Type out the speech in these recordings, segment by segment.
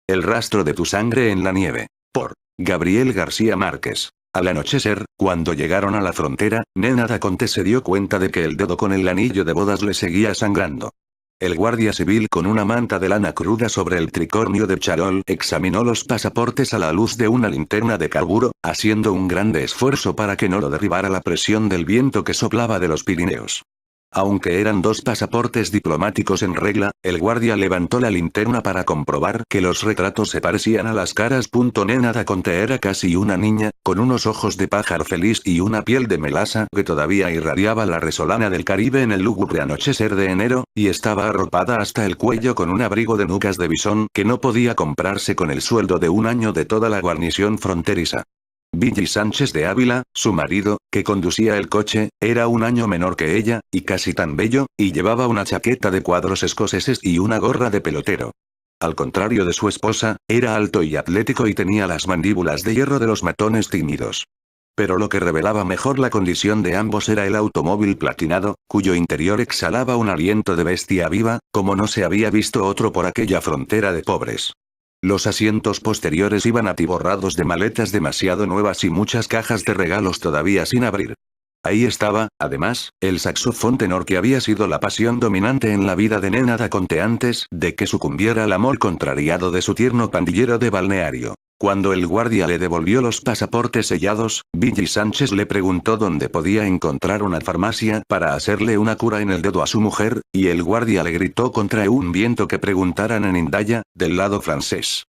El rastro de tu sangre en la nieve. Por Gabriel García Márquez. Al anochecer, cuando llegaron a la frontera, Nena Daconte se dio cuenta de que el dedo con el anillo de bodas le seguía sangrando. El guardia civil con una manta de lana cruda sobre el tricornio de charol examinó los pasaportes a la luz de una linterna de carburo, haciendo un grande esfuerzo para que no lo derribara la presión del viento que soplaba de los Pirineos. Aunque eran dos pasaportes diplomáticos en regla, el guardia levantó la linterna para comprobar que los retratos se parecían a las caras. Nena Daconte era casi una niña, con unos ojos de pájaro feliz y una piel de melaza que todavía irradiaba la resolana del Caribe en el lúgubre anochecer de enero, y estaba arropada hasta el cuello con un abrigo de nucas de bisón que no podía comprarse con el sueldo de un año de toda la guarnición fronteriza. Billy Sánchez de Ávila, su marido, que conducía el coche, era un año menor que ella, y casi tan bello, y llevaba una chaqueta de cuadros escoceses y una gorra de pelotero. Al contrario de su esposa, era alto y atlético y tenía las mandíbulas de hierro de los matones tímidos. Pero lo que revelaba mejor la condición de ambos era el automóvil platinado, cuyo interior exhalaba un aliento de bestia viva, como no se había visto otro por aquella frontera de pobres. Los asientos posteriores iban atiborrados de maletas demasiado nuevas y muchas cajas de regalos todavía sin abrir. Ahí estaba, además, el saxofón tenor que había sido la pasión dominante en la vida de Nena Daconte antes de que sucumbiera al amor contrariado de su tierno pandillero de balneario. Cuando el guardia le devolvió los pasaportes sellados, Billy Sánchez le preguntó dónde podía encontrar una farmacia para hacerle una cura en el dedo a su mujer, y el guardia le gritó contra un viento que preguntaran en Hendaya, del lado francés.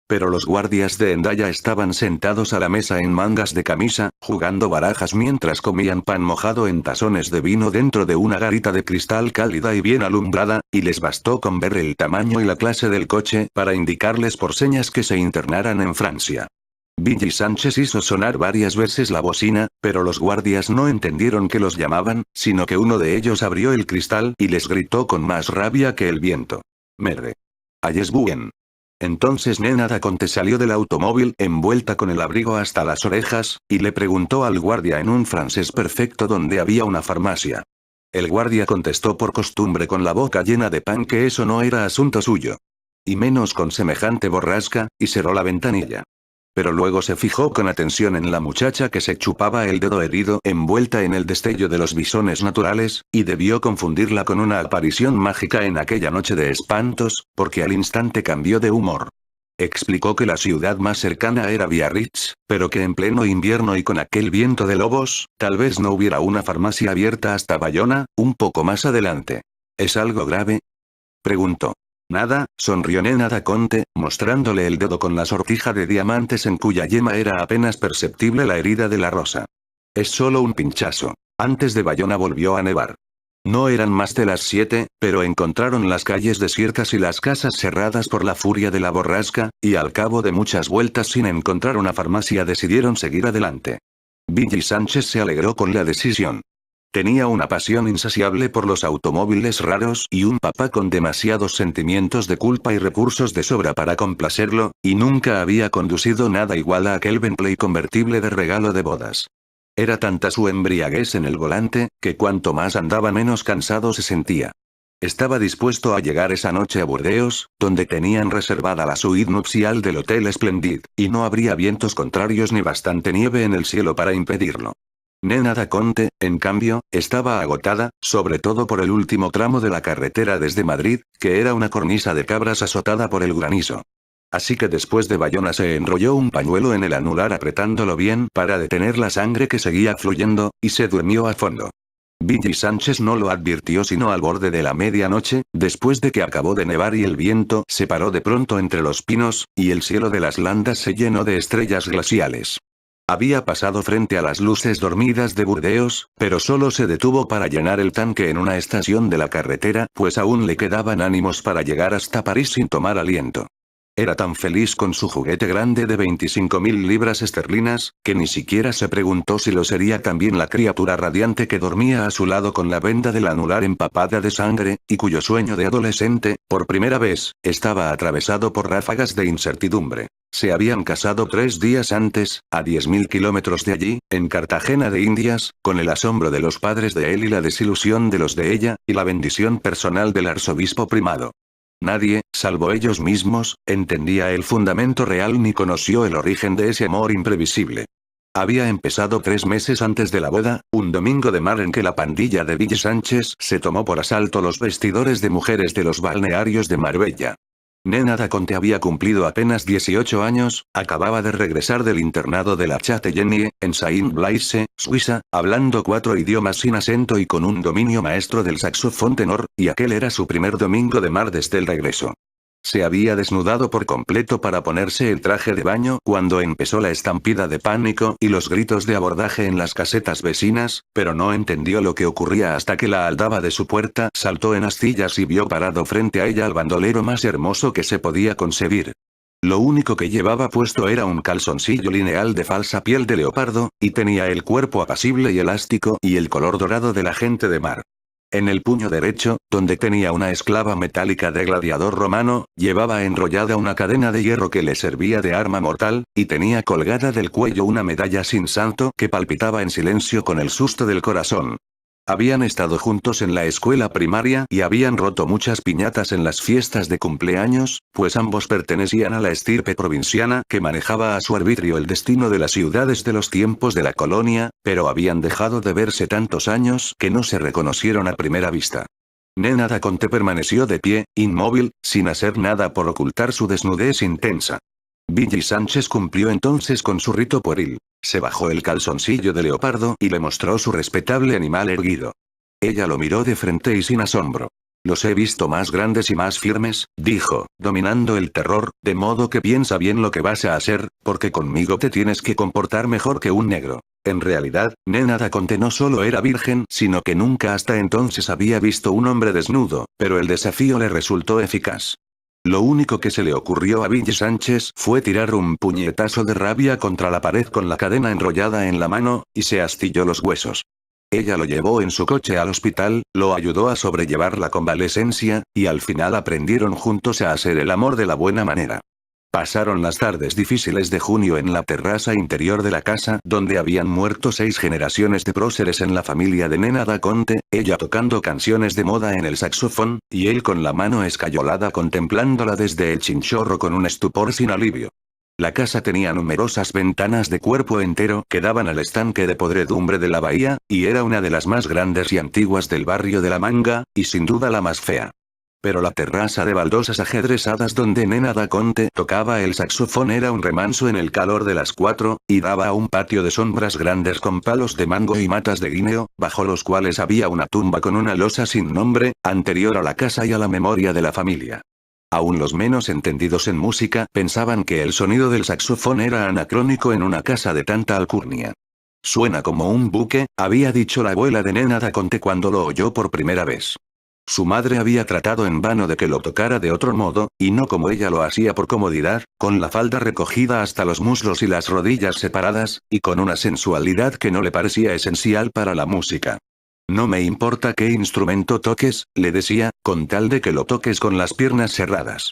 Pero los guardias de Hendaya estaban sentados a la mesa en mangas de camisa, jugando barajas mientras comían pan mojado en tazones de vino dentro de una garita de cristal cálida y bien alumbrada, y les bastó con ver el tamaño y la clase del coche para indicarles por señas que se internaran en Francia. Billy Sánchez hizo sonar varias veces la bocina, pero los guardias no entendieron que los llamaban, sino que uno de ellos abrió el cristal y les gritó con más rabia que el viento: «Merde. Allez bien». Entonces Nena Daconte salió del automóvil envuelta con el abrigo hasta las orejas, y le preguntó al guardia en un francés perfecto dónde había una farmacia. El guardia contestó por costumbre con la boca llena de pan que eso no era asunto suyo. Y menos con semejante borrasca, y cerró la ventanilla. Pero luego se fijó con atención en la muchacha que se chupaba el dedo herido envuelta en el destello de los bisones naturales, y debió confundirla con una aparición mágica en aquella noche de espantos, porque al instante cambió de humor. Explicó que la ciudad más cercana era Biarritz, pero que en pleno invierno y con aquel viento de lobos, tal vez no hubiera una farmacia abierta hasta Bayona, un poco más adelante. ¿Es algo grave?, preguntó. Nada, sonrió Nena Daconte, mostrándole el dedo con la sortija de diamantes en cuya yema era apenas perceptible la herida de la rosa. Es solo un pinchazo. Antes de Bayona volvió a nevar. No eran más de las 7, pero encontraron las calles desiertas y las casas cerradas por la furia de la borrasca, y al cabo de muchas vueltas sin encontrar una farmacia decidieron seguir adelante. Billy Sánchez se alegró con la decisión. Tenía una pasión insaciable por los automóviles raros y un papá con demasiados sentimientos de culpa y recursos de sobra para complacerlo, y nunca había conducido nada igual a aquel Bentley convertible de regalo de bodas. Era tanta su embriaguez en el volante, que cuanto más andaba menos cansado se sentía. Estaba dispuesto a llegar esa noche a Burdeos, donde tenían reservada la suite nupcial del Hotel Splendid, y no habría vientos contrarios ni bastante nieve en el cielo para impedirlo. Nena Daconte, en cambio, estaba agotada, sobre todo por el último tramo de la carretera desde Madrid, que era una cornisa de cabras azotada por el granizo. Así que después de Bayona se enrolló un pañuelo en el anular apretándolo bien para detener la sangre que seguía fluyendo, y se durmió a fondo. Billy Sánchez no lo advirtió sino al borde de la medianoche, después de que acabó de nevar y el viento se paró de pronto entre los pinos, y el cielo de las landas se llenó de estrellas glaciales. Había pasado frente a las luces dormidas de Burdeos, pero solo se detuvo para llenar el tanque en una estación de la carretera, pues aún le quedaban ánimos para llegar hasta París sin tomar aliento. Era tan feliz con su juguete grande de 25.000 libras esterlinas, que ni siquiera se preguntó si lo sería también la criatura radiante que dormía a su lado con la venda del anular empapada de sangre, y cuyo sueño de adolescente, por primera vez, estaba atravesado por ráfagas de incertidumbre. Se habían casado 3 días antes, a 10.000 kilómetros de allí, en Cartagena de Indias, con el asombro de los padres de él y la desilusión de los de ella, y la bendición personal del arzobispo primado. Nadie, salvo ellos mismos, entendía el fundamento real ni conoció el origen de ese amor imprevisible. Había empezado 3 meses antes de la boda, un domingo de mar en que la pandilla de Ville Sánchez se tomó por asalto los vestidores de mujeres de los balnearios de Marbella. Nena da Conte había cumplido apenas 18 años, acababa de regresar del internado de la Châtellenie, en Saint-Blaise, Suiza, hablando 4 idiomas sin acento y con un dominio maestro del saxofón tenor, y aquel era su primer domingo de mar desde el regreso. Se había desnudado por completo para ponerse el traje de baño cuando empezó la estampida de pánico y los gritos de abordaje en las casetas vecinas, pero no entendió lo que ocurría hasta que la aldaba de su puerta saltó en astillas y vio parado frente a ella al bandolero más hermoso que se podía concebir. Lo único que llevaba puesto era un calzoncillo lineal de falsa piel de leopardo, y tenía el cuerpo apacible y elástico y el color dorado de la gente de mar. En el puño derecho, donde tenía una esclava metálica de gladiador romano, llevaba enrollada una cadena de hierro que le servía de arma mortal, y tenía colgada del cuello una medalla sin santo que palpitaba en silencio con el susto del corazón. Habían estado juntos en la escuela primaria y habían roto muchas piñatas en las fiestas de cumpleaños, pues ambos pertenecían a la estirpe provinciana que manejaba a su arbitrio el destino de las ciudades de los tiempos de la colonia, pero habían dejado de verse tantos años que no se reconocieron a primera vista. Nena da Conte permaneció de pie, inmóvil, sin hacer nada por ocultar su desnudez intensa. Ville Sánchez cumplió entonces con su rito pueril. Se bajó el calzoncillo de leopardo y le mostró su respetable animal erguido. Ella lo miró de frente y sin asombro. Los he visto más grandes y más firmes, dijo, dominando el terror, de modo que piensa bien lo que vas a hacer, porque conmigo te tienes que comportar mejor que un negro. En realidad, Nena da Conte no solo era virgen, sino que nunca hasta entonces había visto un hombre desnudo, pero el desafío le resultó eficaz. Lo único que se le ocurrió a Ville Sánchez fue tirar un puñetazo de rabia contra la pared con la cadena enrollada en la mano, y se astilló los huesos. Ella lo llevó en su coche al hospital, lo ayudó a sobrellevar la convalecencia, y al final aprendieron juntos a hacer el amor de la buena manera. Pasaron las tardes difíciles de junio en la terraza interior de la casa donde habían muerto 6 generaciones de próceres en la familia de Nena da Conte, ella tocando canciones de moda en el saxofón, y él con la mano escayolada contemplándola desde el chinchorro con un estupor sin alivio. La casa tenía numerosas ventanas de cuerpo entero que daban al estanque de podredumbre de la bahía, y era una de las más grandes y antiguas del barrio de La Manga, y sin duda la más fea. Pero la terraza de baldosas ajedrezadas donde Nena da Conte tocaba el saxofón era un remanso en el calor de las 4, y daba a un patio de sombras grandes con palos de mango y matas de guineo, bajo los cuales había una tumba con una losa sin nombre, anterior a la casa y a la memoria de la familia. Aún los menos entendidos en música pensaban que el sonido del saxofón era anacrónico en una casa de tanta alcurnia. Suena como un buque, había dicho la abuela de Nena da Conte cuando lo oyó por primera vez. Su madre había tratado en vano de que lo tocara de otro modo, y no como ella lo hacía por comodidad, con la falda recogida hasta los muslos y las rodillas separadas, y con una sensualidad que no le parecía esencial para la música. No me importa qué instrumento toques, le decía, con tal de que lo toques con las piernas cerradas.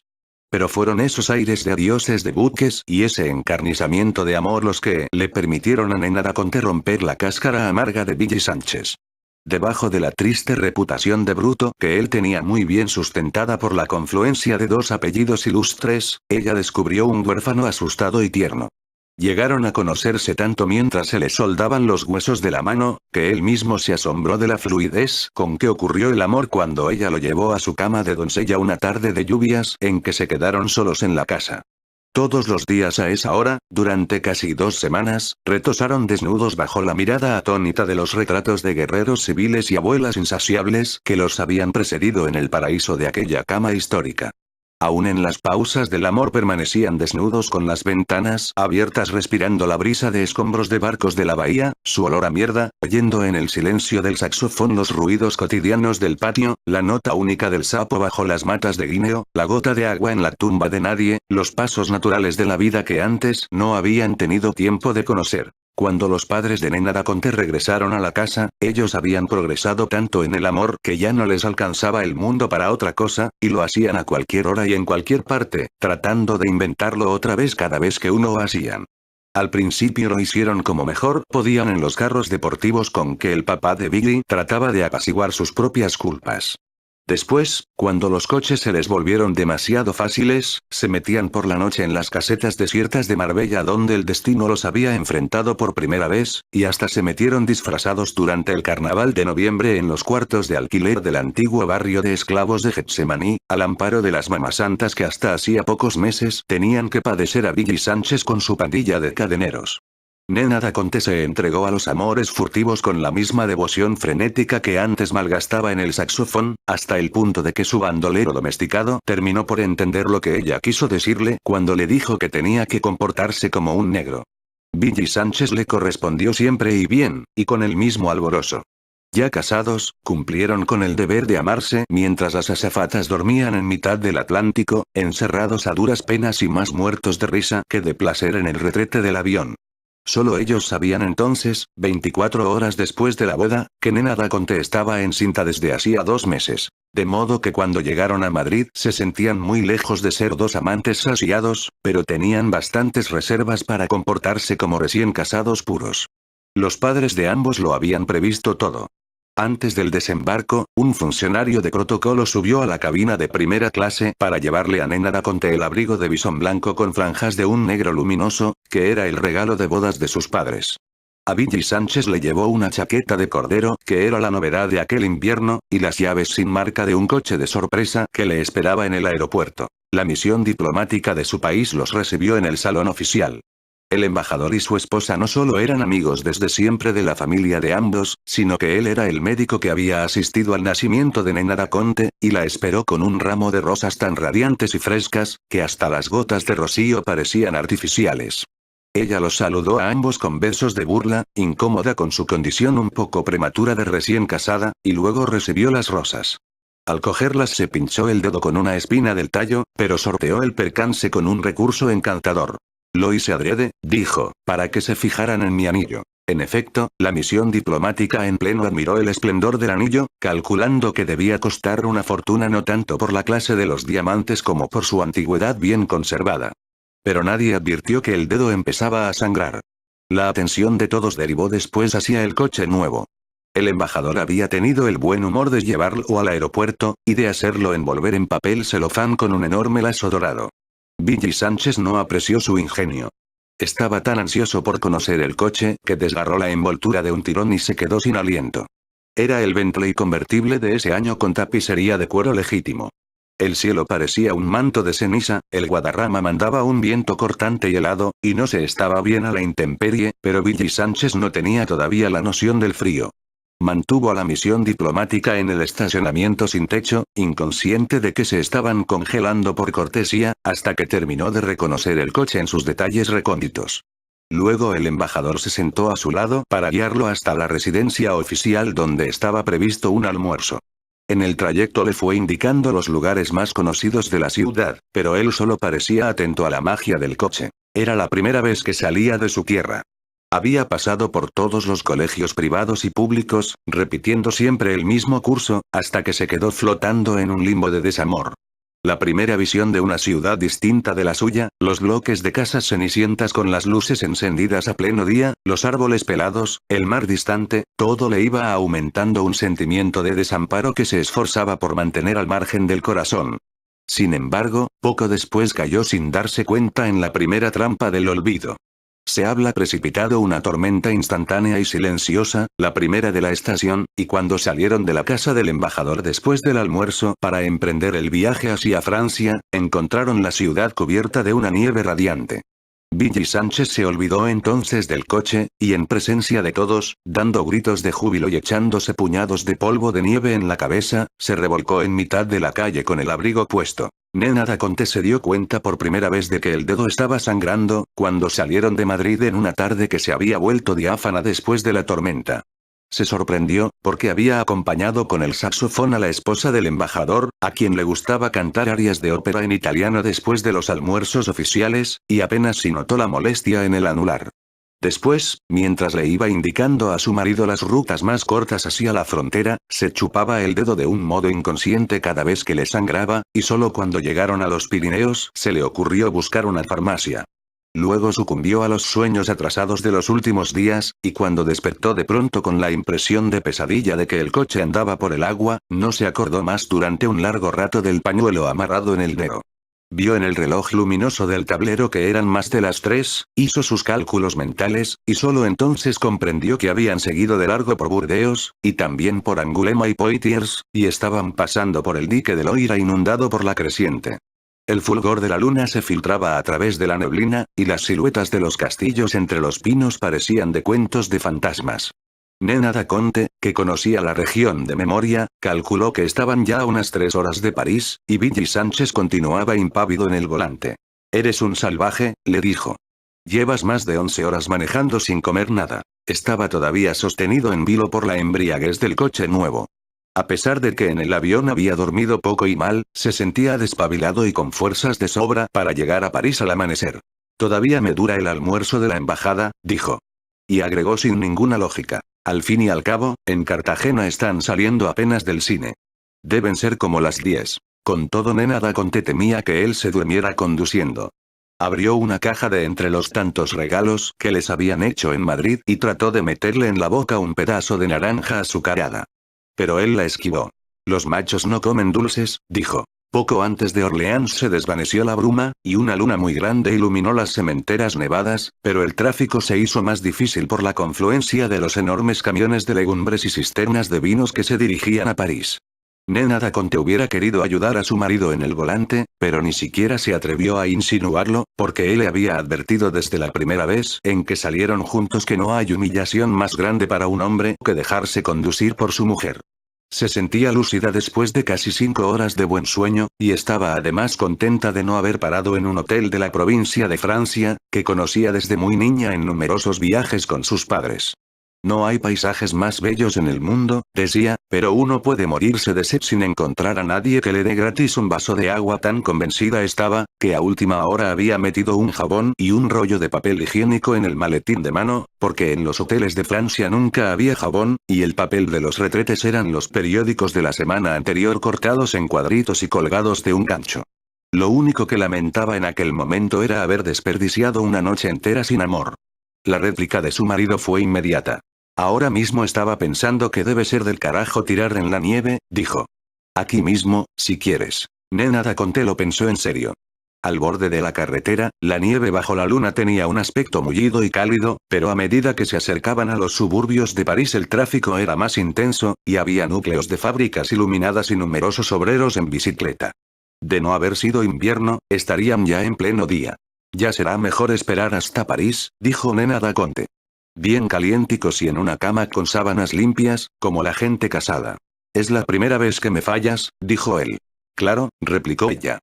Pero fueron esos aires de adioses de buques y ese encarnizamiento de amor los que le permitieron a Nena da Conte romper la cáscara amarga de Ville Sánchez. Debajo de la triste reputación de bruto que él tenía muy bien sustentada por la confluencia de 2 apellidos ilustres, ella descubrió un huérfano asustado y tierno. Llegaron a conocerse tanto mientras se le soldaban los huesos de la mano, que él mismo se asombró de la fluidez con que ocurrió el amor cuando ella lo llevó a su cama de doncella una tarde de lluvias en que se quedaron solos en la casa. Todos los días a esa hora, durante casi 2 semanas, retosaron desnudos bajo la mirada atónita de los retratos de guerreros civiles y abuelas insaciables que los habían precedido en el paraíso de aquella cama histórica. Aún en las pausas del amor permanecían desnudos con las ventanas abiertas respirando la brisa de escombros de barcos de la bahía, su olor a mierda, oyendo en el silencio del saxofón los ruidos cotidianos del patio, la nota única del sapo bajo las matas de guineo, la gota de agua en la tumba de nadie, los pasos naturales de la vida que antes no habían tenido tiempo de conocer. Cuando los padres de Nena da Conte regresaron a la casa, ellos habían progresado tanto en el amor que ya no les alcanzaba el mundo para otra cosa, y lo hacían a cualquier hora y en cualquier parte, tratando de inventarlo otra vez cada vez que uno lo hacían. Al principio lo hicieron como mejor podían en los carros deportivos con que el papá de Billy trataba de apaciguar sus propias culpas. Después, cuando los coches se les volvieron demasiado fáciles, se metían por la noche en las casetas desiertas de Marbella donde el destino los había enfrentado por primera vez, y hasta se metieron disfrazados durante el carnaval de noviembre en los cuartos de alquiler del antiguo barrio de esclavos de Getsemaní, al amparo de las mamasantas que hasta hacía pocos meses tenían que padecer a Billy Sánchez con su pandilla de cadeneros. Nena Da Conte se entregó a los amores furtivos con la misma devoción frenética que antes malgastaba en el saxofón, hasta el punto de que su bandolero domesticado terminó por entender lo que ella quiso decirle cuando le dijo que tenía que comportarse como un negro. Billy Sánchez le correspondió siempre y bien, y con el mismo alborozo. Ya casados, cumplieron con el deber de amarse mientras las azafatas dormían en mitad del Atlántico, encerrados a duras penas y más muertos de risa que de placer en el retrete del avión. Solo ellos sabían entonces, 24 horas después de la boda, que Nena Da Conte estaba encinta desde hacía 2 meses. De modo que cuando llegaron a Madrid se sentían muy lejos de ser dos amantes saciados, pero tenían bastantes reservas para comportarse como recién casados puros. Los padres de ambos lo habían previsto todo. Antes del desembarco, un funcionario de protocolo subió a la cabina de primera clase para llevarle a Nena Da Conte el abrigo de visón blanco con franjas de un negro luminoso, que era el regalo de bodas de sus padres. A Billy Sánchez le llevó una chaqueta de cordero, que era la novedad de aquel invierno, y las llaves sin marca de un coche de sorpresa que le esperaba en el aeropuerto. La misión diplomática de su país los recibió en el salón oficial. El embajador y su esposa no solo eran amigos desde siempre de la familia de ambos, sino que él era el médico que había asistido al nacimiento de Nena Da Conte, y la esperó con un ramo de rosas tan radiantes y frescas, que hasta las gotas de rocío parecían artificiales. Ella los saludó a ambos con besos de burla, incómoda con su condición un poco prematura de recién casada, y luego recibió las rosas. Al cogerlas se pinchó el dedo con una espina del tallo, pero sorteó el percance con un recurso encantador. Lo hice adrede, dijo, para que se fijaran en mi anillo. En efecto, la misión diplomática en pleno admiró el esplendor del anillo, calculando que debía costar una fortuna no tanto por la clase de los diamantes como por su antigüedad bien conservada. Pero nadie advirtió que el dedo empezaba a sangrar. La atención de todos derivó después hacia el coche nuevo. El embajador había tenido el buen humor de llevarlo al aeropuerto, y de hacerlo envolver en papel celofán con un enorme lazo dorado. Billy Sánchez no apreció su ingenio. Estaba tan ansioso por conocer el coche, que desgarró la envoltura de un tirón y se quedó sin aliento. Era el Bentley convertible de ese año con tapicería de cuero legítimo. El cielo parecía un manto de ceniza, el Guadarrama mandaba un viento cortante y helado, y no se estaba bien a la intemperie, pero Billy Sánchez no tenía todavía la noción del frío. Mantuvo a la misión diplomática en el estacionamiento sin techo, inconsciente de que se estaban congelando por cortesía, hasta que terminó de reconocer el coche en sus detalles recónditos. Luego el embajador se sentó a su lado para guiarlo hasta la residencia oficial donde estaba previsto un almuerzo. En el trayecto le fue indicando los lugares más conocidos de la ciudad, pero él solo parecía atento a la magia del coche. Era la primera vez que salía de su tierra. Había pasado por todos los colegios privados y públicos, repitiendo siempre el mismo curso, hasta que se quedó flotando en un limbo de desamor. La primera visión de una ciudad distinta de la suya, los bloques de casas cenicientas con las luces encendidas a pleno día, los árboles pelados, el mar distante, todo le iba aumentando un sentimiento de desamparo que se esforzaba por mantener al margen del corazón. Sin embargo, poco después cayó sin darse cuenta en la primera trampa del olvido. Se habla precipitado una tormenta instantánea y silenciosa, la primera de la estación, y cuando salieron de la casa del embajador después del almuerzo para emprender el viaje hacia Francia, encontraron la ciudad cubierta de una nieve radiante. Billy Sánchez se olvidó entonces del coche, y en presencia de todos, dando gritos de júbilo y echándose puñados de polvo de nieve en la cabeza, se revolcó en mitad de la calle con el abrigo puesto. Nena Da Conte se dio cuenta por primera vez de que el dedo estaba sangrando, cuando salieron de Madrid en una tarde que se había vuelto diáfana después de la tormenta. Se sorprendió, porque había acompañado con el saxofón a la esposa del embajador, a quien le gustaba cantar arias de ópera en italiano después de los almuerzos oficiales, y apenas si notó la molestia en el anular. Después, mientras le iba indicando a su marido las rutas más cortas hacia la frontera, se chupaba el dedo de un modo inconsciente cada vez que le sangraba, y solo cuando llegaron a los Pirineos se le ocurrió buscar una farmacia. Luego sucumbió a los sueños atrasados de los últimos días, y cuando despertó de pronto con la impresión de pesadilla de que el coche andaba por el agua, no se acordó más durante un largo rato del pañuelo amarrado en el dedo. Vio en el reloj luminoso del tablero que eran más de las 3, hizo sus cálculos mentales, y solo entonces comprendió que habían seguido de largo por Burdeos, y también por Angulema y Poitiers, y estaban pasando por el dique de Loira inundado por la creciente. El fulgor de la luna se filtraba a través de la neblina, y las siluetas de los castillos entre los pinos parecían de cuentos de fantasmas. Nena da Conte, que conocía la región de memoria, calculó que estaban ya a unas 3 horas de París, y Billy Sánchez continuaba impávido en el volante. «Eres un salvaje», le dijo. «Llevas más de 11 horas manejando sin comer nada». Estaba todavía sostenido en vilo por la embriaguez del coche nuevo. A pesar de que en el avión había dormido poco y mal, se sentía despabilado y con fuerzas de sobra para llegar a París al amanecer. «Todavía me dura el almuerzo de la embajada», dijo. Y agregó sin ninguna lógica. «Al fin y al cabo, en Cartagena están saliendo apenas del cine. Deben ser como las 10. Con todo, Nena da Conte temía que él se durmiera conduciendo. Abrió una caja de entre los tantos regalos que les habían hecho en Madrid y trató de meterle en la boca un pedazo de naranja azucarada. Pero él la esquivó. «Los machos no comen dulces», dijo. Poco antes de Orleans se desvaneció la bruma, y una luna muy grande iluminó las sementeras nevadas, pero el tráfico se hizo más difícil por la confluencia de los enormes camiones de legumbres y cisternas de vinos que se dirigían a París. Nena da Conte hubiera querido ayudar a su marido en el volante, pero ni siquiera se atrevió a insinuarlo, porque él le había advertido desde la primera vez en que salieron juntos que no hay humillación más grande para un hombre que dejarse conducir por su mujer. Se sentía lúcida después de casi 5 horas de buen sueño, y estaba además contenta de no haber parado en un hotel de la provincia de Francia, que conocía desde muy niña en numerosos viajes con sus padres. «No hay paisajes más bellos en el mundo», decía, «pero uno puede morirse de sed sin encontrar a nadie que le dé gratis un vaso de agua». Tan convencida estaba, que a última hora había metido un jabón y un rollo de papel higiénico en el maletín de mano, porque en los hoteles de Francia nunca había jabón, y el papel de los retretes eran los periódicos de la semana anterior cortados en cuadritos y colgados de un gancho. Lo único que lamentaba en aquel momento era haber desperdiciado una noche entera sin amor. La réplica de su marido fue inmediata. «Ahora mismo estaba pensando que debe ser del carajo tirar en la nieve», dijo. «Aquí mismo, si quieres». Nena da Conte lo pensó en serio. Al borde de la carretera, la nieve bajo la luna tenía un aspecto mullido y cálido, pero a medida que se acercaban a los suburbios de París el tráfico era más intenso, y había núcleos de fábricas iluminadas y numerosos obreros en bicicleta. De no haber sido invierno, estarían ya en pleno día. «Ya será mejor esperar hasta París», dijo Nena da Conte. «Bien calienticos y en una cama con sábanas limpias, como la gente casada». «Es la primera vez que me fallas», dijo él. «Claro», replicó ella.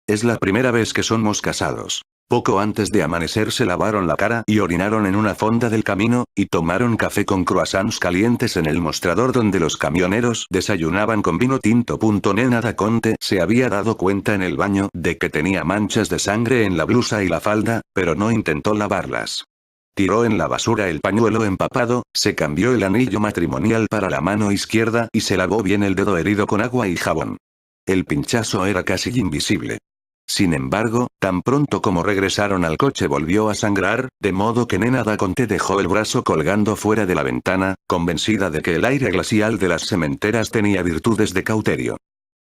«Es la primera vez que somos casados». Poco antes de amanecer se lavaron la cara y orinaron en una fonda del camino, y tomaron café con croissants calientes en el mostrador donde los camioneros desayunaban con vino tinto. Nena da Conte se había dado cuenta en el baño de que tenía manchas de sangre en la blusa y la falda, pero no intentó lavarlas. Tiró en la basura el pañuelo empapado, se cambió el anillo matrimonial para la mano izquierda y se lavó bien el dedo herido con agua y jabón. El pinchazo era casi invisible. Sin embargo, tan pronto como regresaron al coche volvió a sangrar, de modo que Nena da Conte dejó el brazo colgando fuera de la ventana, convencida de que el aire glacial de las sementeras tenía virtudes de cauterio.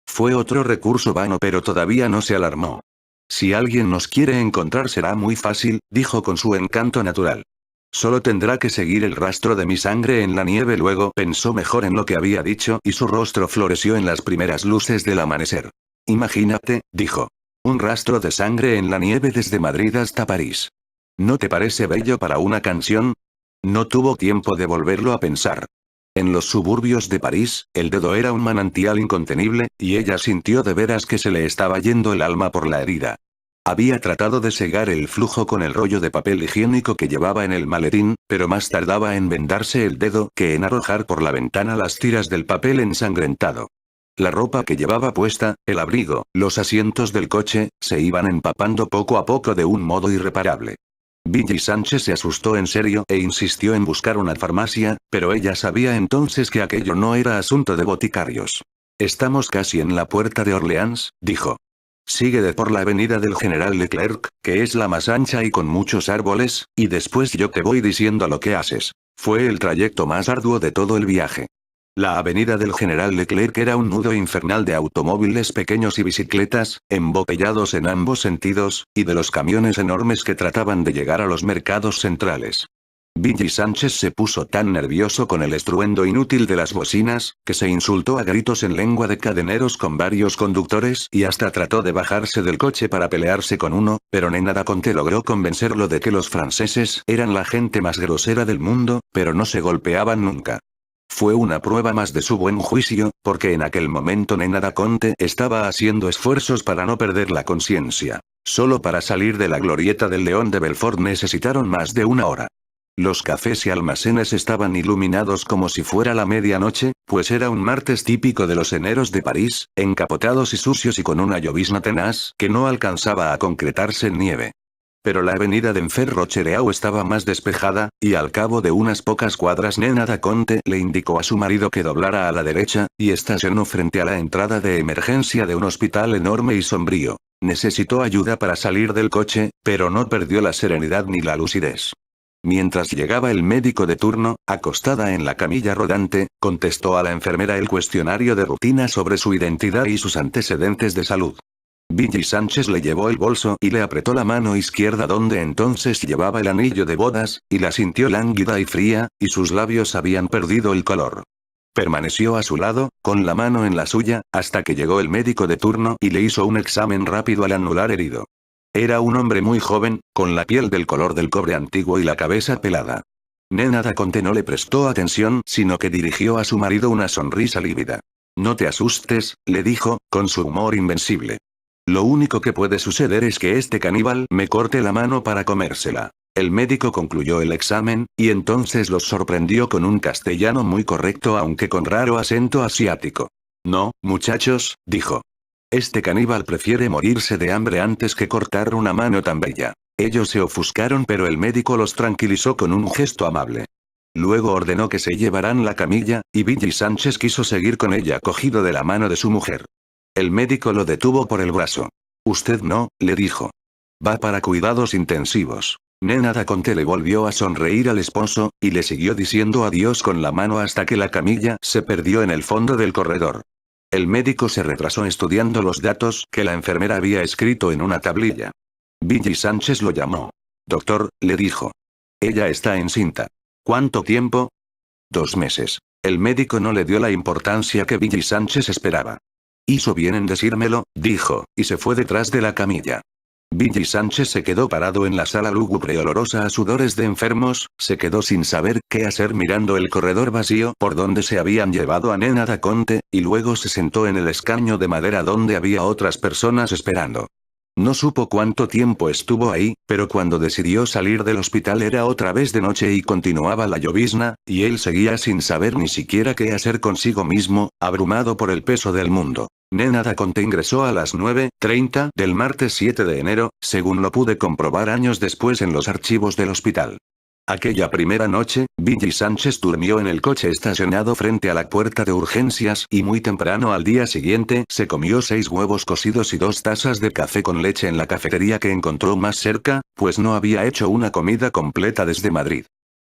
Fue otro recurso vano, pero todavía no se alarmó. «Si alguien nos quiere encontrar será muy fácil», dijo con su encanto natural. «Solo tendrá que seguir el rastro de mi sangre en la nieve». Luego pensó mejor en lo que había dicho y su rostro floreció en las primeras luces del amanecer. «Imagínate», dijo. «Un rastro de sangre en la nieve desde Madrid hasta París. ¿No te parece bello para una canción?» No tuvo tiempo de volverlo a pensar. En los suburbios de París, el dedo era un manantial incontenible, y ella sintió de veras que se le estaba yendo el alma por la herida. Había tratado de cegar el flujo con el rollo de papel higiénico que llevaba en el maletín, pero más tardaba en vendarse el dedo que en arrojar por la ventana las tiras del papel ensangrentado. La ropa que llevaba puesta, el abrigo, los asientos del coche, se iban empapando poco a poco de un modo irreparable. Billy Sánchez se asustó en serio e insistió en buscar una farmacia, pero ella sabía entonces que aquello no era asunto de boticarios. «Estamos casi en la puerta de Orleans», dijo. Sigue de por la avenida del General Leclerc, que es la más ancha y con muchos árboles, y después yo te voy diciendo lo que haces. Fue el trayecto más arduo de todo el viaje. La avenida del General Leclerc era un nudo infernal de automóviles pequeños y bicicletas, embotellados en ambos sentidos, y de los camiones enormes que trataban de llegar a los mercados centrales. Billy Sánchez se puso tan nervioso con el estruendo inútil de las bocinas, que se insultó a gritos en lengua de cadeneros con varios conductores y hasta trató de bajarse del coche para pelearse con uno, pero Nena da Conte logró convencerlo de que los franceses eran la gente más grosera del mundo, pero no se golpeaban nunca. Fue una prueba más de su buen juicio, porque en aquel momento Nena da Conte estaba haciendo esfuerzos para no perder la conciencia. Solo para salir de la glorieta del León de Belfort necesitaron más de una hora. Los cafés y almacenes estaban iluminados como si fuera la medianoche, pues era un martes típico de los eneros de París, encapotados y sucios y con una llovizna tenaz que no alcanzaba a concretarse en nieve. Pero la avenida de Enfer-Rochereau estaba más despejada, y al cabo de unas pocas cuadras Nena da Conte le indicó a su marido que doblara a la derecha, y estacionó frente a la entrada de emergencia de un hospital enorme y sombrío. Necesitó ayuda para salir del coche, pero no perdió la serenidad ni la lucidez. Mientras llegaba el médico de turno, acostada en la camilla rodante, contestó a la enfermera el cuestionario de rutina sobre su identidad y sus antecedentes de salud. Billy Sánchez le llevó el bolso y le apretó la mano izquierda donde entonces llevaba el anillo de bodas, y la sintió lánguida y fría, y sus labios habían perdido el color. Permaneció a su lado, con la mano en la suya, hasta que llegó el médico de turno y le hizo un examen rápido al anular herido. Era un hombre muy joven, con la piel del color del cobre antiguo y la cabeza pelada. Nena da Conte no le prestó atención, sino que dirigió a su marido una sonrisa lívida. No te asustes, le dijo, con su humor invencible. Lo único que puede suceder es que este caníbal me corte la mano para comérsela. El médico concluyó el examen, y entonces los sorprendió con un castellano muy correcto aunque con raro acento asiático. No, muchachos, dijo. Este caníbal prefiere morirse de hambre antes que cortar una mano tan bella. Ellos se ofuscaron pero el médico los tranquilizó con un gesto amable. Luego ordenó que se llevaran la camilla, y Billy Sánchez quiso seguir con ella cogido de la mano de su mujer. El médico lo detuvo por el brazo. Usted no, le dijo. Va para cuidados intensivos. Nena da Conte le volvió a sonreír al esposo, y le siguió diciendo adiós con la mano hasta que la camilla se perdió en el fondo del corredor. El médico se retrasó estudiando los datos que la enfermera había escrito en una tablilla. Billy Sánchez lo llamó. Doctor, le dijo. Ella está encinta. ¿Cuánto tiempo? 2 meses. El médico no le dio la importancia que Billy Sánchez esperaba. Hizo bien en decírmelo, dijo, y se fue detrás de la camilla. Billy Sánchez se quedó parado en la sala lúgubre y olorosa a sudores de enfermos, se quedó sin saber qué hacer mirando el corredor vacío por donde se habían llevado a Nena da Conte, y luego se sentó en el escaño de madera donde había otras personas esperando. No supo cuánto tiempo estuvo ahí, pero cuando decidió salir del hospital era otra vez de noche y continuaba la llovizna, y él seguía sin saber ni siquiera qué hacer consigo mismo, abrumado por el peso del mundo. Nena da Conte ingresó a las 9:30 del martes 7 de enero, según lo pude comprobar años después en los archivos del hospital. Aquella primera noche, Billy Sánchez durmió en el coche estacionado frente a la puerta de urgencias y muy temprano al día siguiente se comió 6 huevos cocidos y 2 tazas de café con leche en la cafetería que encontró más cerca, pues no había hecho una comida completa desde Madrid.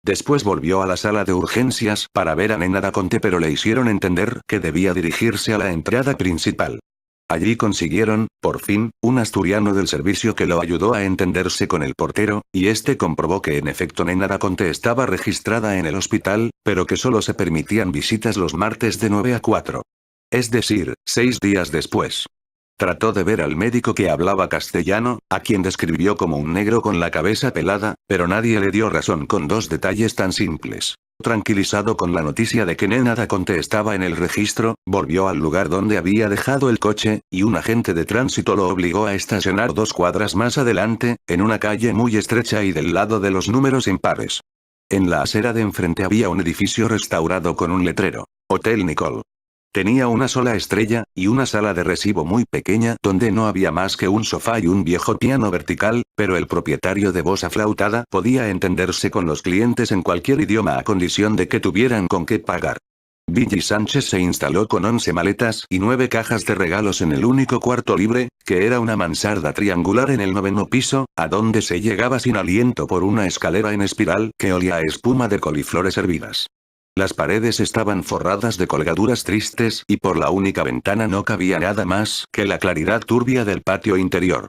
Después volvió a la sala de urgencias para ver a Nena da Conte pero le hicieron entender que debía dirigirse a la entrada principal. Allí consiguieron, por fin, un asturiano del servicio que lo ayudó a entenderse con el portero, y este comprobó que en efecto Nena da Conte estaba registrada en el hospital, pero que solo se permitían visitas los martes de 9 a 4. Es decir, 6 días después. Trató de ver al médico que hablaba castellano, a quien describió como un negro con la cabeza pelada, pero nadie le dio razón con 2 detalles tan simples. Tranquilizado con la noticia de que Nena da Conte estaba en el registro, volvió al lugar donde había dejado el coche, y un agente de tránsito lo obligó a estacionar 2 cuadras más adelante, en una calle muy estrecha y del lado de los números impares. En la acera de enfrente había un edificio restaurado con un letrero. Hotel Nicole. Tenía una sola estrella, y una sala de recibo muy pequeña donde no había más que un sofá y un viejo piano vertical, pero el propietario de voz aflautada podía entenderse con los clientes en cualquier idioma a condición de que tuvieran con qué pagar. Billy Sánchez se instaló con 11 maletas y 9 cajas de regalos en el único cuarto libre, que era una mansarda triangular en el 9º piso, a donde se llegaba sin aliento por una escalera en espiral que olía a espuma de coliflores hervidas. Las paredes estaban forradas de colgaduras tristes y por la única ventana no cabía nada más que la claridad turbia del patio interior.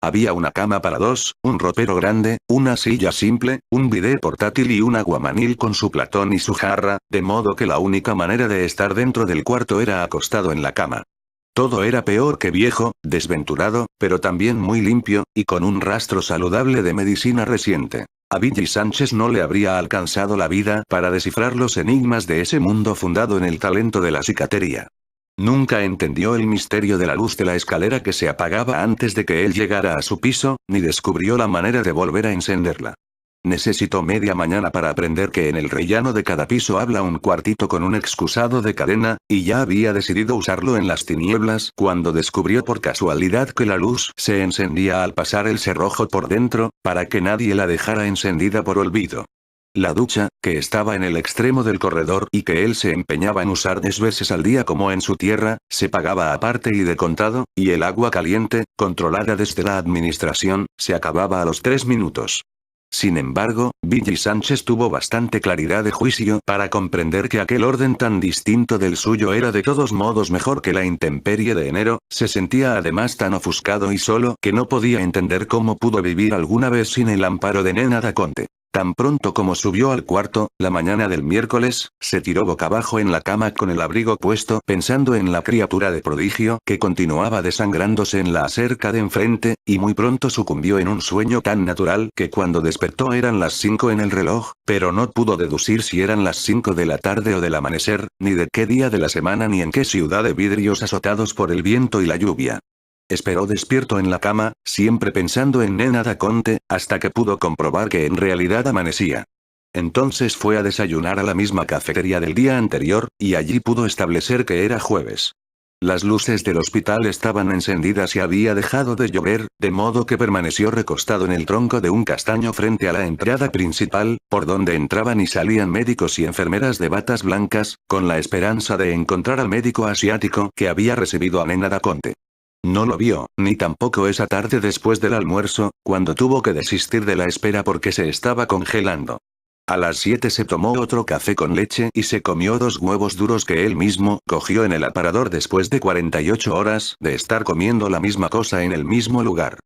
Había una cama para dos, un ropero grande, una silla simple, un bidé portátil y un aguamanil con su platón y su jarra, de modo que la única manera de estar dentro del cuarto era acostado en la cama. Todo era peor que viejo, desventurado, pero también muy limpio, y con un rastro saludable de medicina reciente. A Billy Sánchez no le habría alcanzado la vida para descifrar los enigmas de ese mundo fundado en el talento de la cicatería. Nunca entendió el misterio de la luz de la escalera que se apagaba antes de que él llegara a su piso, ni descubrió la manera de volver a encenderla. Necesitó media mañana para aprender que en el rellano de cada piso habla un cuartito con un excusado de cadena, y ya había decidido usarlo en las tinieblas cuando descubrió por casualidad que la luz se encendía al pasar el cerrojo por dentro, para que nadie la dejara encendida por olvido. La ducha, que estaba en el extremo del corredor y que él se empeñaba en usar 10 veces al día como en su tierra, se pagaba aparte y de contado, y el agua caliente, controlada desde la administración, se acababa a los 3 minutos. Sin embargo, Billy Sánchez tuvo bastante claridad de juicio para comprender que aquel orden tan distinto del suyo era de todos modos mejor que la intemperie de enero, se sentía además tan ofuscado y solo que no podía entender cómo pudo vivir alguna vez sin el amparo de Nena da Conte. Tan pronto como subió al cuarto, la mañana del miércoles, se tiró boca abajo en la cama con el abrigo puesto pensando en la criatura de prodigio que continuaba desangrándose en la acerca de enfrente, y muy pronto sucumbió en un sueño tan natural que cuando despertó eran las 5 en el reloj, pero no pudo deducir si eran las 5 de la tarde o del amanecer, ni de qué día de la semana ni en qué ciudad de vidrios azotados por el viento y la lluvia. Esperó despierto en la cama, siempre pensando en Nena da Conte, hasta que pudo comprobar que en realidad amanecía. Entonces fue a desayunar a la misma cafetería del día anterior, y allí pudo establecer que era jueves. Las luces del hospital estaban encendidas y había dejado de llover, de modo que permaneció recostado en el tronco de un castaño frente a la entrada principal, por donde entraban y salían médicos y enfermeras de batas blancas, con la esperanza de encontrar al médico asiático que había recibido a Nena da Conte. No lo vio, ni tampoco esa tarde después del almuerzo, cuando tuvo que desistir de la espera porque se estaba congelando. A las 7 se tomó otro café con leche y se comió 2 huevos duros que él mismo cogió en el aparador después de 48 horas de estar comiendo la misma cosa en el mismo lugar.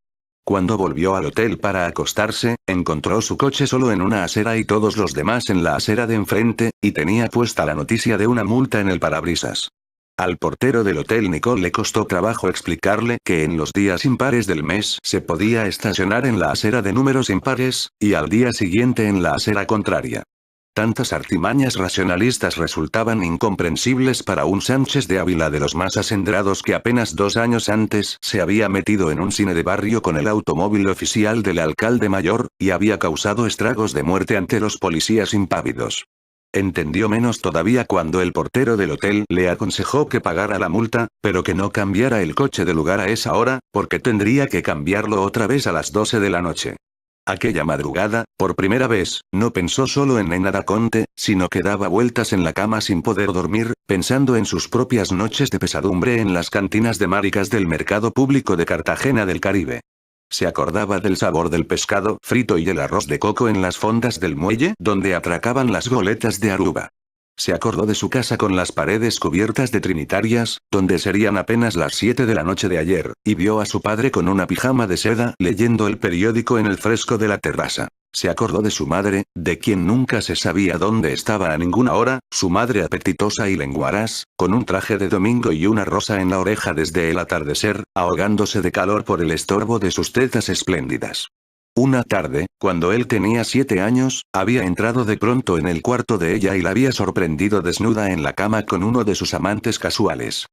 Cuando volvió al hotel para acostarse, encontró su coche solo en una acera y todos los demás en la acera de enfrente, y tenía puesta la noticia de una multa en el parabrisas. Al portero del hotel Nicole le costó trabajo explicarle que en los días impares del mes se podía estacionar en la acera de números impares, y al día siguiente en la acera contraria. Tantas artimañas racionalistas resultaban incomprensibles para un Sánchez de Ávila de los más acendrados que apenas 2 años antes se había metido en un cine de barrio con el automóvil oficial del alcalde mayor, y había causado estragos de muerte ante los policías impávidos. Entendió menos todavía cuando el portero del hotel le aconsejó que pagara la multa, pero que no cambiara el coche de lugar a esa hora, porque tendría que cambiarlo otra vez a las 12 de la noche. Aquella madrugada, por primera vez, no pensó solo en Nena da Conte, sino que daba vueltas en la cama sin poder dormir, pensando en sus propias noches de pesadumbre en las cantinas de maricas del mercado público de Cartagena del Caribe. Se acordaba del sabor del pescado frito y el arroz de coco en las fondas del muelle donde atracaban las goletas de Aruba. Se acordó de su casa con las paredes cubiertas de trinitarias, donde serían apenas las 7 de la noche de ayer, y vio a su padre con una pijama de seda leyendo el periódico en el fresco de la terraza. Se acordó de su madre, de quien nunca se sabía dónde estaba a ninguna hora, su madre apetitosa y lenguaraz, con un traje de domingo y una rosa en la oreja desde el atardecer, ahogándose de calor por el estorbo de sus tetas espléndidas. Una tarde, cuando él tenía 7 años, había entrado de pronto en el cuarto de ella y la había sorprendido desnuda en la cama con uno de sus amantes casuales.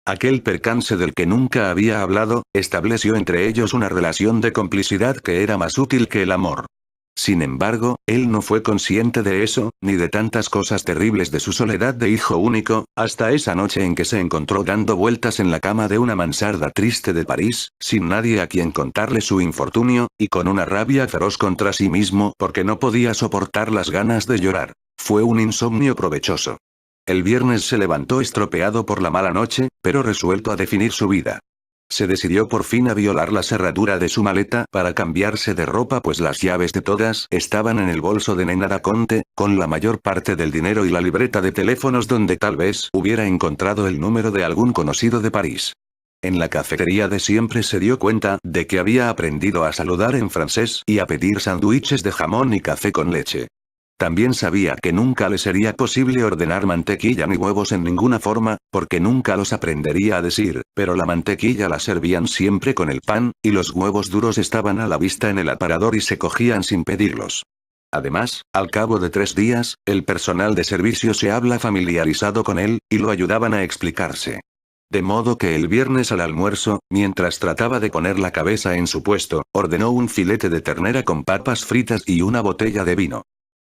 Aquel percance del que nunca había hablado, estableció entre ellos una relación de complicidad que era más útil que el amor. Sin embargo, él no fue consciente de eso, ni de tantas cosas terribles de su soledad de hijo único, hasta esa noche en que se encontró dando vueltas en la cama de una mansarda triste de París, sin nadie a quien contarle su infortunio, y con una rabia feroz contra sí mismo porque no podía soportar las ganas de llorar. Fue un insomnio provechoso. El viernes se levantó estropeado por la mala noche, pero resuelto a definir su vida. Se decidió por fin a violar la cerradura de su maleta para cambiarse de ropa, pues las llaves de todas estaban en el bolso de Nena da Conte, con la mayor parte del dinero y la libreta de teléfonos donde tal vez hubiera encontrado el número de algún conocido de París. En la cafetería de siempre se dio cuenta de que había aprendido a saludar en francés y a pedir sándwiches de jamón y café con leche. También sabía que nunca le sería posible ordenar mantequilla ni huevos en ninguna forma, porque nunca los aprendería a decir, pero la mantequilla la servían siempre con el pan, y los huevos duros estaban a la vista en el aparador y se cogían sin pedirlos. Además, al cabo de 3 días, el personal de servicio se habla familiarizado con él, y lo ayudaban a explicarse. De modo que el viernes al almuerzo, mientras trataba de poner la cabeza en su puesto, ordenó un filete de ternera con papas fritas y una botella de vino.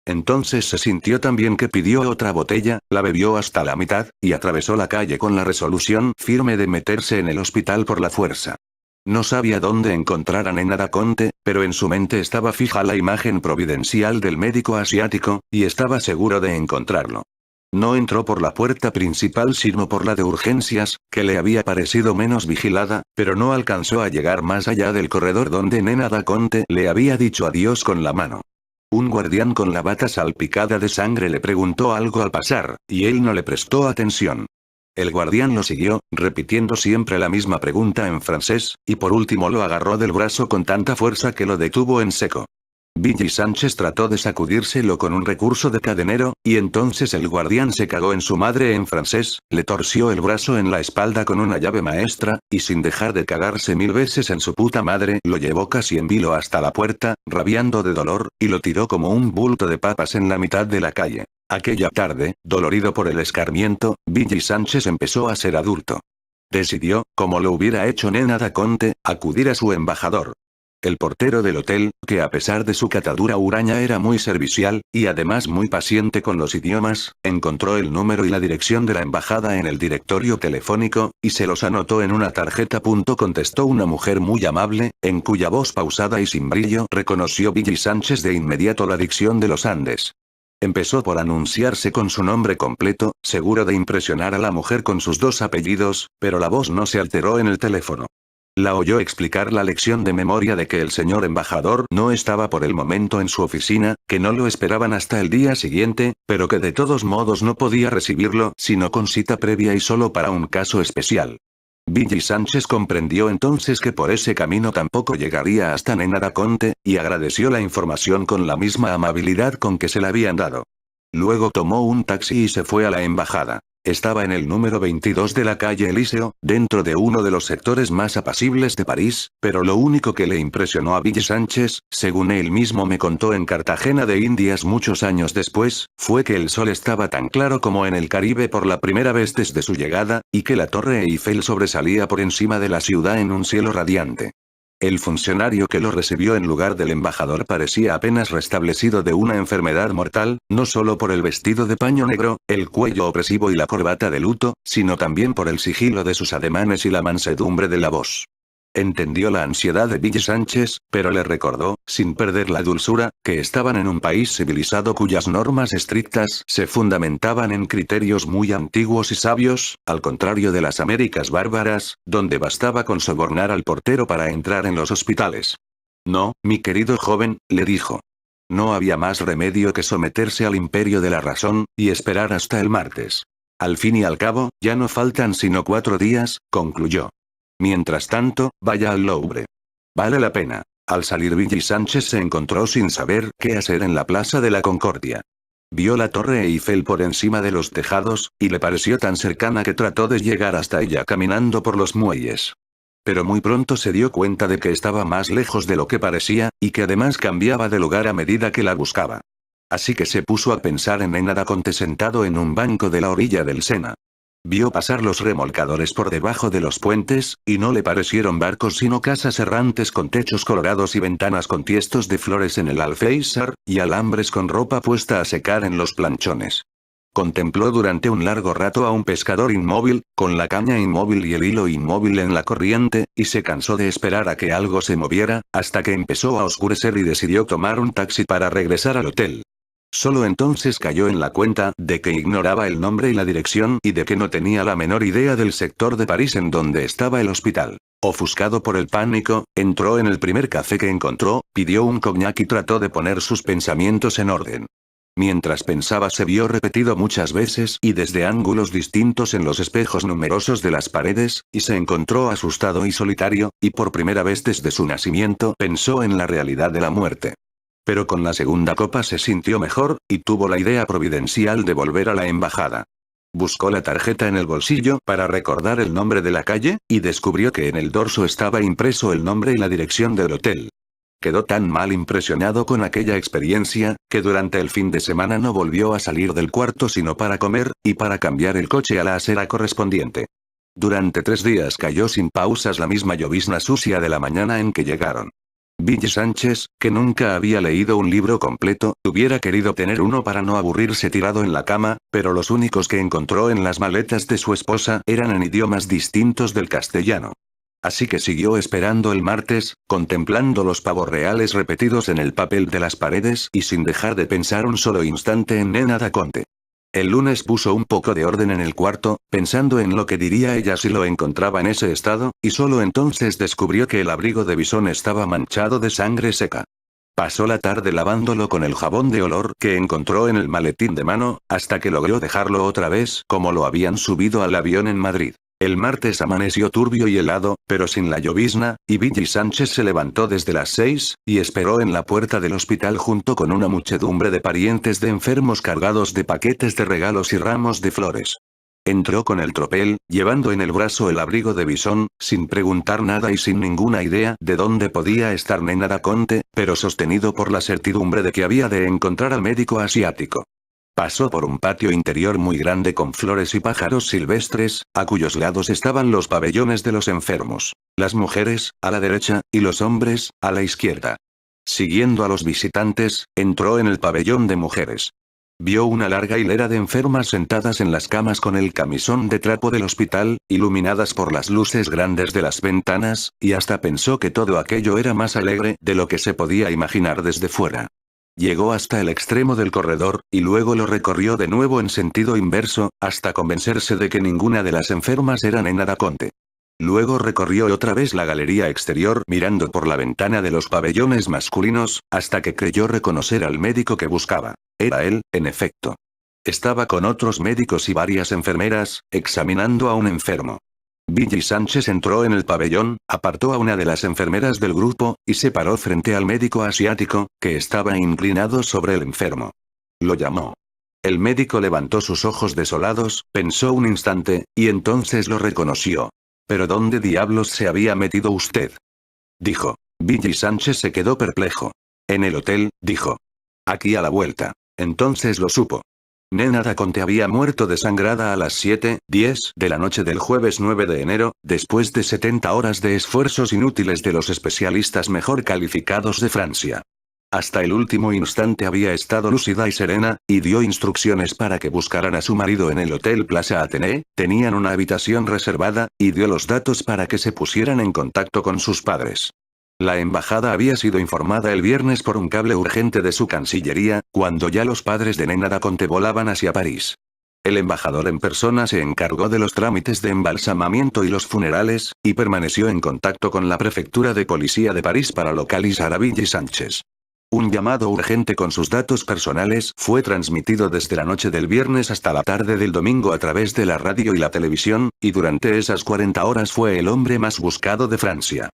Entonces se sintió tan bien que pidió otra botella, la bebió hasta la mitad, y atravesó la calle con la resolución firme de meterse en el hospital por la fuerza. No sabía dónde encontrar a Nena da Conte, pero en su mente estaba fija la imagen providencial del médico asiático, y estaba seguro de encontrarlo. No entró por la puerta principal sino por la de urgencias, que le había parecido menos vigilada, pero no alcanzó a llegar más allá del corredor donde Nena da Conte le había dicho adiós con la mano. Un guardián con la bata salpicada de sangre le preguntó algo al pasar, y él no le prestó atención. El guardián lo siguió, repitiendo siempre la misma pregunta en francés, y por último lo agarró del brazo con tanta fuerza que lo detuvo en seco. Billy Sánchez trató de sacudírselo con un recurso de cadenero, y entonces el guardián se cagó en su madre en francés, le torció el brazo en la espalda con una llave maestra, y sin dejar de cagarse 1000 veces en su puta madre, lo llevó casi en vilo hasta la puerta, rabiando de dolor, y lo tiró como un bulto de papas en la mitad de la calle. Aquella tarde, dolorido por el escarmiento, Billy Sánchez empezó a ser adulto. Decidió, como lo hubiera hecho Nena da Conte, acudir a su embajador. El portero del hotel, que a pesar de su catadura huraña era muy servicial, y además muy paciente con los idiomas, encontró el número y la dirección de la embajada en el directorio telefónico, y se los anotó en una tarjeta. Contestó una mujer muy amable, en cuya voz pausada y sin brillo reconoció Billy Sánchez de inmediato la dicción de los Andes. Empezó por anunciarse con su nombre completo, seguro de impresionar a la mujer con sus 2 apellidos, pero la voz no se alteró en el teléfono. La oyó explicar la lección de memoria de que el señor embajador no estaba por el momento en su oficina, que no lo esperaban hasta el día siguiente, pero que de todos modos no podía recibirlo sino con cita previa y solo para un caso especial. Billy Sánchez comprendió entonces que por ese camino tampoco llegaría hasta Nena da Conte, y agradeció la información con la misma amabilidad con que se la habían dado. Luego tomó un taxi y se fue a la embajada. Estaba en el número 22 de la calle Elíseo, dentro de uno de los sectores más apacibles de París, pero lo único que le impresionó a Billy Sánchez, según él mismo me contó en Cartagena de Indias muchos años después, fue que el sol estaba tan claro como en el Caribe por la primera vez desde su llegada, y que la Torre Eiffel sobresalía por encima de la ciudad en un cielo radiante. El funcionario que lo recibió en lugar del embajador parecía apenas restablecido de una enfermedad mortal, no solo por el vestido de paño negro, el cuello opresivo y la corbata de luto, sino también por el sigilo de sus ademanes y la mansedumbre de la voz. Entendió la ansiedad de Billy Sánchez, pero le recordó, sin perder la dulzura, que estaban en un país civilizado cuyas normas estrictas se fundamentaban en criterios muy antiguos y sabios, al contrario de las Américas bárbaras, donde bastaba con sobornar al portero para entrar en los hospitales. No, mi querido joven, le dijo. No había más remedio que someterse al imperio de la razón, y esperar hasta el martes. Al fin y al cabo, ya no faltan sino 4 días, concluyó. Mientras tanto, vaya al Louvre. Vale la pena. Al salir Billy Sánchez se encontró sin saber qué hacer en la Plaza de la Concordia. Vio la Torre Eiffel por encima de los tejados, y le pareció tan cercana que trató de llegar hasta ella caminando por los muelles. Pero muy pronto se dio cuenta de que estaba más lejos de lo que parecía, y que además cambiaba de lugar a medida que la buscaba. Así que se puso a pensar en Nena da Conte sentado en un banco de la orilla del Sena. Vio pasar los remolcadores por debajo de los puentes, y no le parecieron barcos sino casas errantes con techos colorados y ventanas con tiestos de flores en el alféizar, y alambres con ropa puesta a secar en los planchones. Contempló durante un largo rato a un pescador inmóvil, con la caña inmóvil y el hilo inmóvil en la corriente, y se cansó de esperar a que algo se moviera, hasta que empezó a oscurecer y decidió tomar un taxi para regresar al hotel. Solo entonces cayó en la cuenta de que ignoraba el nombre y la dirección y de que no tenía la menor idea del sector de París en donde estaba el hospital. Ofuscado por el pánico, entró en el primer café que encontró, pidió un cognac y trató de poner sus pensamientos en orden. Mientras pensaba se vio repetido muchas veces y desde ángulos distintos en los espejos numerosos de las paredes, y se encontró asustado y solitario, y por primera vez desde su nacimiento pensó en la realidad de la muerte. Pero con la segunda copa se sintió mejor, y tuvo la idea providencial de volver a la embajada. Buscó la tarjeta en el bolsillo para recordar el nombre de la calle, y descubrió que en el dorso estaba impreso el nombre y la dirección del hotel. Quedó tan mal impresionado con aquella experiencia, que durante el fin de semana no volvió a salir del cuarto sino para comer, y para cambiar el coche a la acera correspondiente. Durante 3 días cayó sin pausas la misma llovizna sucia de la mañana en que llegaron. Billy Sánchez, que nunca había leído un libro completo, hubiera querido tener uno para no aburrirse tirado en la cama, pero los únicos que encontró en las maletas de su esposa eran en idiomas distintos del castellano. Así que siguió esperando el martes, contemplando los pavos reales repetidos en el papel de las paredes y sin dejar de pensar un solo instante en Nena da Conte. El lunes puso un poco de orden en el cuarto, pensando en lo que diría ella si lo encontraba en ese estado, y solo entonces descubrió que el abrigo de bisón estaba manchado de sangre seca. Pasó la tarde lavándolo con el jabón de olor que encontró en el maletín de mano, hasta que logró dejarlo otra vez como lo habían subido al avión en Madrid. El martes amaneció turbio y helado, pero sin la llovizna, y Billy Sánchez se levantó desde las 6, y esperó en la puerta del hospital junto con una muchedumbre de parientes de enfermos cargados de paquetes de regalos y ramos de flores. Entró con el tropel, llevando en el brazo el abrigo de bisón, sin preguntar nada y sin ninguna idea de dónde podía estar Nena da Conte, pero sostenido por la certidumbre de que había de encontrar al médico asiático. Pasó por un patio interior muy grande con flores y pájaros silvestres, a cuyos lados estaban los pabellones de los enfermos, las mujeres, a la derecha, y los hombres, a la izquierda. Siguiendo a los visitantes, entró en el pabellón de mujeres. Vio una larga hilera de enfermas sentadas en las camas con el camisón de trapo del hospital, iluminadas por las luces grandes de las ventanas, y hasta pensó que todo aquello era más alegre de lo que se podía imaginar desde fuera. Llegó hasta el extremo del corredor, y luego lo recorrió de nuevo en sentido inverso, hasta convencerse de que ninguna de las enfermas era Nena da Conte. Luego recorrió otra vez la galería exterior mirando por la ventana de los pabellones masculinos, hasta que creyó reconocer al médico que buscaba. Era él, en efecto. Estaba con otros médicos y varias enfermeras, examinando a un enfermo. Billy Sánchez entró en el pabellón, apartó a una de las enfermeras del grupo, y se paró frente al médico asiático, que estaba inclinado sobre el enfermo. Lo llamó. El médico levantó sus ojos desolados, pensó un instante, y entonces lo reconoció. ¿Pero dónde diablos se había metido usted?, dijo. Billy Sánchez se quedó perplejo. En el hotel, dijo. Aquí a la vuelta. Entonces lo supo. Nena da Conte había muerto desangrada a las 7:10 de la noche del jueves 9 de enero, después de 70 horas de esfuerzos inútiles de los especialistas mejor calificados de Francia. Hasta el último instante había estado lúcida y serena, y dio instrucciones para que buscaran a su marido en el Hotel Plaza Athénée, tenían una habitación reservada, y dio los datos para que se pusieran en contacto con sus padres. La embajada había sido informada el viernes por un cable urgente de su cancillería, cuando ya los padres de Nena da Conte volaban hacia París. El embajador en persona se encargó de los trámites de embalsamamiento y los funerales, y permaneció en contacto con la prefectura de policía de París para localizar a Billy Sánchez. Un llamado urgente con sus datos personales fue transmitido desde la noche del viernes hasta la tarde del domingo a través de la radio y la televisión, y durante esas 40 horas fue el hombre más buscado de Francia.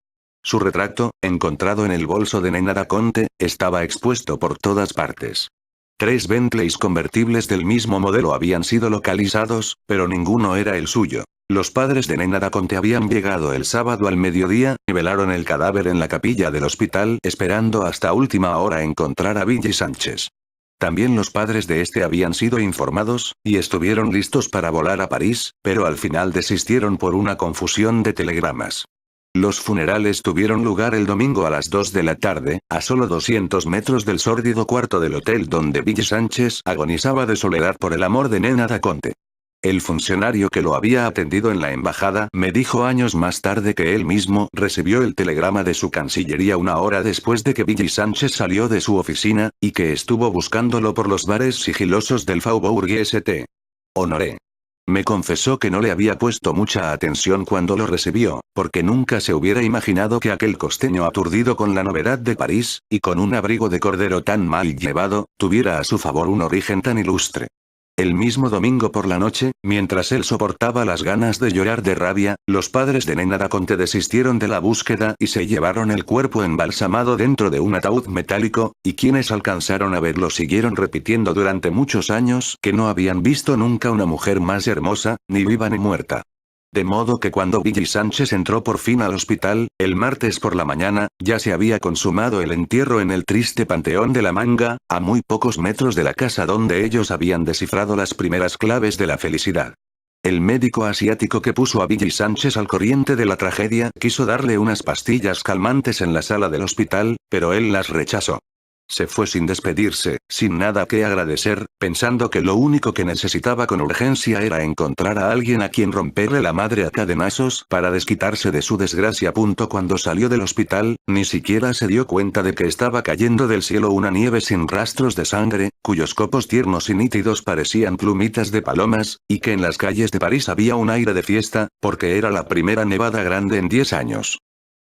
Su retrato, encontrado en el bolso de Nena da Conte, estaba expuesto por todas partes. 3 Bentleys convertibles del mismo modelo habían sido localizados, pero ninguno era el suyo. Los padres de Nena da Conte habían llegado el sábado al mediodía, y velaron el cadáver en la capilla del hospital esperando hasta última hora encontrar a Billy Sánchez. También los padres de este habían sido informados, y estuvieron listos para volar a París, pero al final desistieron por una confusión de telegramas. Los funerales tuvieron lugar el domingo a las 2 de la tarde, a solo 200 metros del sórdido cuarto del hotel donde Billy Sánchez agonizaba de soledad por el amor de Nena da Conte. El funcionario que lo había atendido en la embajada me dijo años más tarde que él mismo recibió el telegrama de su cancillería una hora después de que Billy Sánchez salió de su oficina, y que estuvo buscándolo por los bares sigilosos del Faubourg St. Honoré. Me confesó que no le había puesto mucha atención cuando lo recibió, porque nunca se hubiera imaginado que aquel costeño aturdido con la novedad de París, y con un abrigo de cordero tan mal llevado, tuviera a su favor un origen tan ilustre. El mismo domingo por la noche, mientras él soportaba las ganas de llorar de rabia, los padres de Nena da Conte desistieron de la búsqueda y se llevaron el cuerpo embalsamado dentro de un ataúd metálico, y quienes alcanzaron a verlo siguieron repitiendo durante muchos años que no habían visto nunca una mujer más hermosa, ni viva ni muerta. De modo que cuando Billy Sánchez entró por fin al hospital, el martes por la mañana, ya se había consumado el entierro en el triste Panteón de la Manga, a muy pocos metros de la casa donde ellos habían descifrado las primeras claves de la felicidad. El médico asiático que puso a Billy Sánchez al corriente de la tragedia quiso darle unas pastillas calmantes en la sala del hospital, pero él las rechazó. Se fue sin despedirse, sin nada que agradecer, pensando que lo único que necesitaba con urgencia era encontrar a alguien a quien romperle la madre a cadenazos para desquitarse de su desgracia. Cuando salió del hospital, ni siquiera se dio cuenta de que estaba cayendo del cielo una nieve sin rastros de sangre, cuyos copos tiernos y nítidos parecían plumitas de palomas, y que en las calles de París había un aire de fiesta, porque era la primera nevada grande en 10 años.